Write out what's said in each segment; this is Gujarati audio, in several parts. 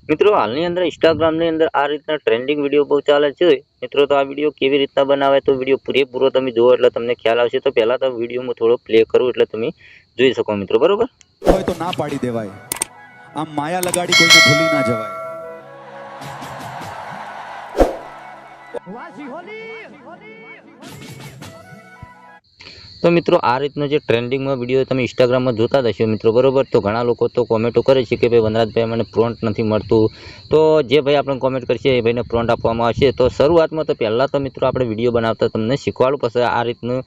મિત્રો હાલની અંદર ઇન્સ્ટાગ્રામની અંદર આ રીતના ટ્રેન્ડિંગ વિડીયો બહુ ચાલે છે મિત્રો। તો આ વિડીયો કેવી રીતના બનાવે તો વિડીયો પૂરેપૂરો તમે જુઓ એટલે તમને ખ્યાલ આવશે। તો પહેલા તો વિડીયો હું થોડો પ્લે કરું એટલે તમે જોઈ શકો મિત્રો, બરોબર। હોય તો ના પાડી દેવાય, આમ માયા લગાડી કોઈને ભૂલી ના જવાય। તો મિત્રો આ રીતનો જે ટ્રેન્ડિંગમાં વિડીયો તમે ઇન્સ્ટાગ્રામમાં જોતા જ હશો મિત્રો, બરોબર। તો ઘણા લોકો તો કોમેન્ટો કરે છે કે ભાઈ વનરાજભાઈ મને પ્રોન્ટ નથી મળતું। તો જે ભાઈ આપણે કોમેન્ટ કરશે એ ભાઈને પ્રોન્ટ આપવામાં આવશે। તો શરૂઆતમાં તો પહેલાં તો મિત્રો આપણે વિડીયો બનાવતા તમને શીખવાડું, પછી આ રીતનું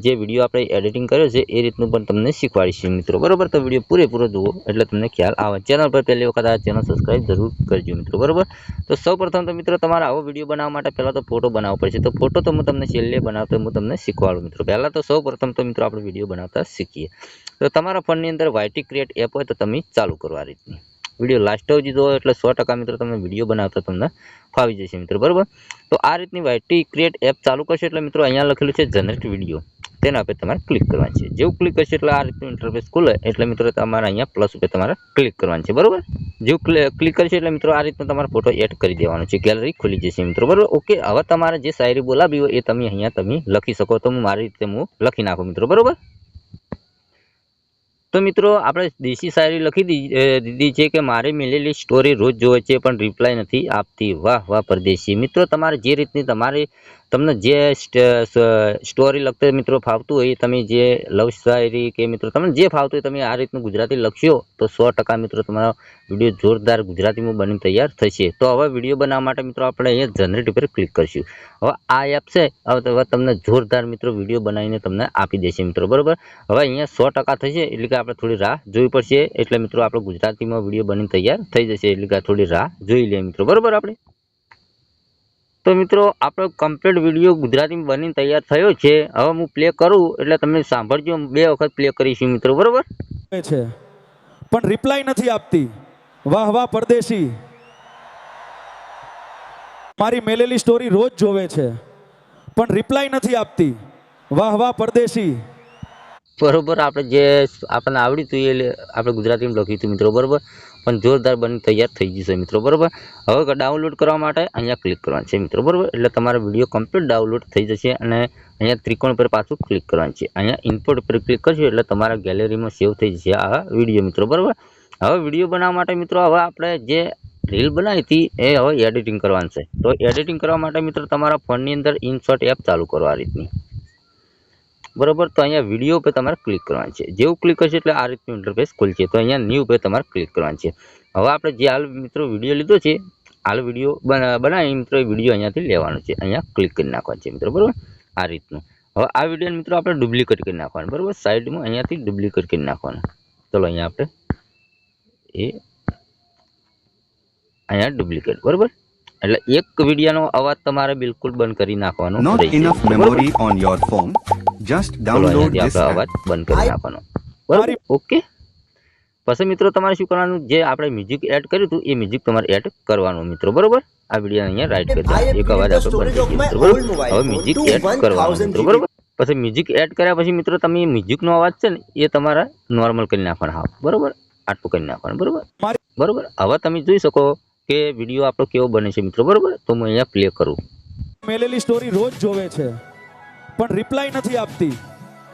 જે વિડીયો આપણે એડિટિંગ કર્યો છે એ રીતનું પણ તમને શીખવાડીશું મિત્રો, બરોબર। તો વિડીયો પૂરેપૂરો જુઓ એટલે તમને ખ્યાલ આવે। ચેનલ પર પહેલી વખત આ ચેનલ સબસ્ક્રાઈબ જરૂર કરજો મિત્રો, બરોબર। તો સૌપ્રથમ તો મિત્રો તમારે આવો વિડીયો બનાવવા માટે પહેલાં તો ફોટો બનાવવો પડશે। તો ફોટો તો હું તમને છેલ્લે બનાવતો હું તમને શીખવાડું મિત્રો। પહેલાં તો સૌપ્રથમ તો મિત્રો આપણે વિડીયો બનાવતા શીખીએ। તો તમારા ફોનની અંદર વાયટી ક્રિએટ એપ હોય તો તમે ચાલુ કરો આ રીતની વિડીયો લાસ્ટ સુધી જુઓ એટલે 100% મિત્રો તમે વિડીયો બનાવતા તમને ફાવી જશે મિત્રો, બરોબર। તો આ રીતની વાયટી ક્રિએટ એપ ચાલુ કરશો એટલે મિત્રો અહીંયા લખેલું છે જનરેટ વિડીયો, તેના ઉપર તમારે ક્લિક કરવાનું છે। જેવું ક્લિક કરશે એટલે આ રીતનું ઇન્ટરફેસ ખુલે એટલે મિત્રો તમારે અહીંયા પ્લસ ઉપર તમારે ક્લિક કરવાનું છે, બરોબર। જેવું ક્લિક કરશે એટલે મિત્રો આ રીતનો તમારે ફોટો એડ કરી દેવાનો છે, ગેલેરી ખુલી જશે મિત્રો, બરોબર। ઓકે, હવે તમારે જે શાયરી બોલાવી હોય એ તમે અહીંયા તમે લખી શકો। તો હું મારી રીતે હું લખી નાખું મિત્રો, બરોબર। તો મિત્રો આપણે દેશી શાયરી લખી દીધી છે કે મારે મિલેલી સ્ટોરી રોજ જોવે છે પણ રિપ્લાય નથી આપતી, વાહ વાહ પરદેશી। મિત્રો તમારે જે રીતની તમને જે સ્ટોરી લખતે મિત્રો ફાવતું હોય તમે જે લવ શાયરી કે મિત્રો તમને જે ફાવતું હોય તમે આ રીતનું ગુજરાતી લખશો તો 100% મિત્રો તમારો વિડીયો જોરદાર ગુજરાતીમાં બની તૈયાર થશે। તો હવે વિડીયો બનાવવા માટે મિત્રો આપણે અહીંયા જનરેટ ઉપર ક્લિક કરીશું। હવે આ એપ છે હવે તમને જોરદાર મિત્રો વિડીયો બનાવીને તમને આપી દેશે મિત્રો, બરોબર। હવે અહીંયા 100% થશે એટલે કે આપણે થોડી રાહ જોવી પડશે એટલે મિત્રો આપણો ગુજરાતીમાં વિડીયો બની તૈયાર થઈ જશે એટલે કે થોડી રાહ જોઈ લઈએ મિત્રો, બરોબર। આપણે તો મિત્રો આપણો કમ્પ્લીટ વિડીયો ગુજરાતીમાં બનીને તૈયાર થયો છે। હવે હું પ્લે કરું એટલે તમે સાંભળજો, 2 વખત પ્લે કરીશું મિત્રો, બરોબર છે પણ રિપ્લાય નથી આપતી, વાહ વાહ પરદેશી। મારી મેલેલી સ્ટોરી રોજ જોવે છે પણ રિપ્લાય નથી આપતી, વાહ વાહ પરદેશી। બરોબર, આપણે જે આપણને આવડ્યું હતું એ આપણે ગુજરાતીમાં લખ્યું હતું મિત્રો, બરોબર, પણ જોરદાર બની તૈયાર થઈ જશે મિત્રો, બરોબર। હવે ડાઉનલોડ કરવા માટે અહીંયા ક્લિક કરવાનું છે મિત્રો, બરોબર, એટલે તમારો વિડીયો કમ્પ્લીટ ડાઉનલોડ થઈ જશે અને અહીંયા ત્રિકોણ પર પાછું ક્લિક કરવાનું છે। અહીંયા ઇમ્પોર્ટ પર ક્લિક કરશો એટલે તમારા ગેલેરીમાં સેવ થઈ જશે આ વિડીયો મિત્રો, બરોબર। હવે વિડીયો બનાવવા માટે મિત્રો હવે આપણે જે રીલ બનાવી હતી એ હવે એડિટિંગ કરવાનું છે। તો એડિટિંગ કરવા માટે મિત્રો તમારા ફોનની અંદર ઇનશોટ એપ ચાલુ કરો આ રીતની, બરોબર। તો અહીંયા વિડીયો પર તમારે ક્લિક કરવાનું છે। જેવું ક્લિક કરશે એટલે આ રીતનું ઇન્ટરફેસ ખુલશે। તો અહીંયા ન્યૂ પર તમારે ક્લિક કરવાનું છે। હવે આપણે જે હાલ મિત્રો વિડીયો લીધો છે, હાલ વિડીયો બનાવી મિત્રો એ વિડીયો અહીંયાથી લેવાનો છે, અહીંયા ક્લિક કરી નાખવાનું છે મિત્રો, બરોબર, આ રીતનું। હવે આ વિડીયો મિત્રો આપણે ડુપ્લિકેટ કરી નાખવાનું, બરોબર, સાઈડમાં અહીંયાથી ડુપ્લિકેટ કરી નાખવાનું। ચલો અહીંયા આપણે અહીંયા ડુપ્લિકેટ, બરોબર, એટલે એક વિડીયોનો અવાજ તમારે બિલકુલ બંધ કરી નાખવાનો રહેશે, અવાજ બંધ કરી નાખવાનો, બરોબર, ઓકે। પછી મિત્રો તમારે શું કરવાનું, જે આપણે મ્યુઝિક એડ કર્યું હતું એ મ્યુઝિક તમારે એડ કરવાનું મિત્રો, બરોબર। આ વિડીયો અહીંયા રાઈટ કરી દેવાનું, એક અવાજ આપણે બંધ કરી મિત્રો, બરોબર। હવે મ્યુઝિક એડ કરવાનું મિત્રો, બરોબર। પછી મ્યુઝિક એડ કર્યા પછી મિત્રો તમે મ્યુઝિકનો અવાજ છે ને એ તમારા નોર્મલ કરી નાખવાનો, હા બરોબર, આટલું કરી નાખવાનું, બરોબર, બરોબર। હવે તમે જોઈ શકો કે વિડીયો આપણો કેવો બને છે મિત્રો, બરોબર। તો હું અહીંયા પ્લે કરું, મેલેલી સ્ટોરી રોજ જોવે છે પણ રિપ્લાય નથી આપતી,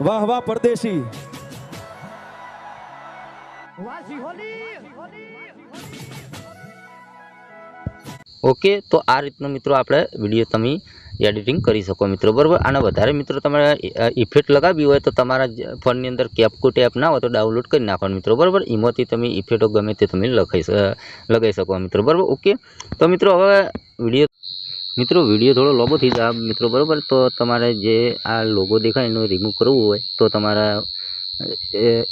વાહ વાહ પરદેશી। ઓકે, તો આ રીતનો મિત્રો આપણે વિડીયો તમે એડિટિંગ કરી શકો મિત્રો, બરોબર। અને વધારે મિત્રો તમારે ઇફેક્ટ લગાવી હોય તો તમારા ફોનની અંદર કેપકટ એપ ના હોય તો ડાઉનલોડ કરી નાખવાનું મિત્રો, બરોબર। એમાંથી તમે ઇફેક્ટો ગમે તે તમે લગાવી શકો મિત્રો, બરોબર, ઓકે। તો મિત્રો હવે વિડીયો થોડો લોબો થઈ જાય મિત્રો, બરોબર। તો તમારે જે આ લોગો દેખાય એનો રિમૂવ કરવું હોય તો તમારા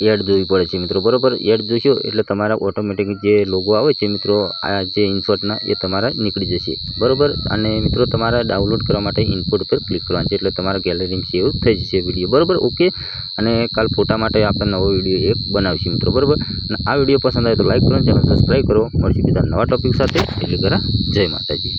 એડ જોવી પડે છે મિત્રો, બરોબર। એડ જોશો એટલે તમારા ઓટોમેટિક જે લોગો આવે છે મિત્રો આ જે ઇન્સર્ટના એ તમારા નીકળી જશે, બરોબર। અને મિત્રો તમારા ડાઉનલોડ કરવા માટે ઇનપુટ પર ક્લિક કરવાનું છે એટલે તમારા ગેલેરીમાં સેવ થઈ જશે વિડીયો, બરોબર, ઓકે। અને કાલ ફોટા માટે આપણે નવો વિડીયો એક બનાવીશું મિત્રો, બરોબર। અને આ વિડીયો પસંદ આવે તો લાઈક કરો, ચેનલ સબસ્ક્રાઈબ કરો, મળશે બીજા નવા ટોપિક સાથે, એટલે જય માતાજી।